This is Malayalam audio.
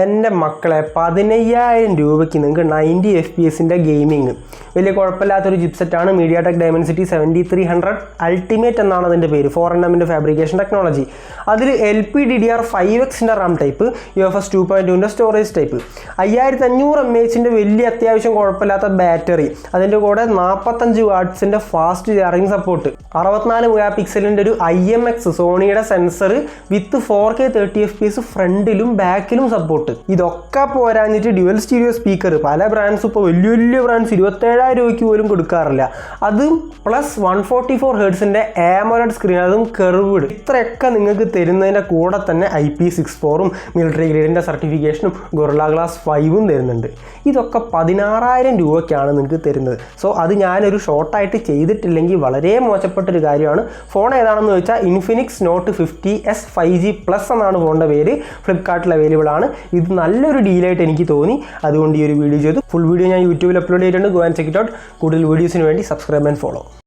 എൻ്റെ മക്കളെ 15,000 രൂപയ്ക്ക് നിങ്ങൾക്ക് 90 FPS ഗെയിമിങ് വലിയ കുഴപ്പമില്ലാത്തൊരു ചിപ്സെറ്റാണ്. മീഡിയാടെക് ഡയമൻസിറ്റി 7300 അൾട്ടിമേറ്റ് എന്നാണ് അതിൻ്റെ പേര്. 4nm fabrication technology. അതിൽ LPDDR5X Ram type, UFS 2.2 storage type, 5500 mAh വലിയ അത്യാവശ്യം കുഴപ്പമില്ലാത്ത ബാറ്ററി, അതിൻ്റെ കൂടെ 45 വാട്ട്സിൻ്റെ ഫാസ്റ്റ് ചാർജിങ് സപ്പോർട്ട്, 64 MP ഒരു IMX സോണിയുടെ സെൻസർ വിത്ത് 4K 30 FPS ഫ്രണ്ടിലും ബാക്കിലും സപ്പോർട്ട്. ഇതൊക്കെ പോരാഞ്ഞിട്ട് ഡ്യുവൽ സ്റ്റീരിയോ സ്പീക്കർ പല ബ്രാൻഡ്സ് ഇപ്പോൾ വലിയ വലിയ ബ്രാൻഡ്സ് 27,000 രൂപയ്ക്ക് പോലും കൊടുക്കാറില്ല. അതും പ്ലസ് 144 Hz AMOLED സ്ക്രീൻ, അതും കർവ്ഡ്. ഇത്രയൊക്കെ നിങ്ങൾക്ക് തരുന്നതിൻ്റെ കൂടെ തന്നെ IP64 മിലിറ്ററി ഗ്രേഡിൻ്റെ സർട്ടിഫിക്കേഷനും ഗൊറില്ല ഗ്ലാസ് 5 തരുന്നുണ്ട്. ഇതൊക്കെ 16,000 രൂപയ്ക്കാണ് നിങ്ങൾക്ക് തരുന്നത്. സോ അത് ഞാനൊരു ഷോർട്ടായിട്ട് ചെയ്തിട്ടില്ലെങ്കിൽ വളരെ മോശപ്പെട്ടൊരു കാര്യമാണ്. ഫോൺ ഏതാണെന്ന് ചോദിച്ചാൽ Infinix not 50S 5G Plus എന്നാണ് ഫോണിൻ്റെ പേര്. ഫ്ലിപ്കാർട്ടിൽ അവൈലബിൾ ആണ്. ഇത് നല്ലൊരു ഡീലായിട്ട് എനിക്ക് തോന്നി, അതുകൊണ്ട് ഈ ഒരു വീഡിയോ ചെയ്തു. ഫുൾ വീഡിയോ ഞാൻ യൂട്യൂബിൽ അപ്ലോഡ് ചെയ്തിട്ടുണ്ട്. Go and check it out. കൂടുതൽ വീഡിയോസിന് വേണ്ടി സബ്സ്ക്രൈബ് ആൻഡ് ഫോളോ.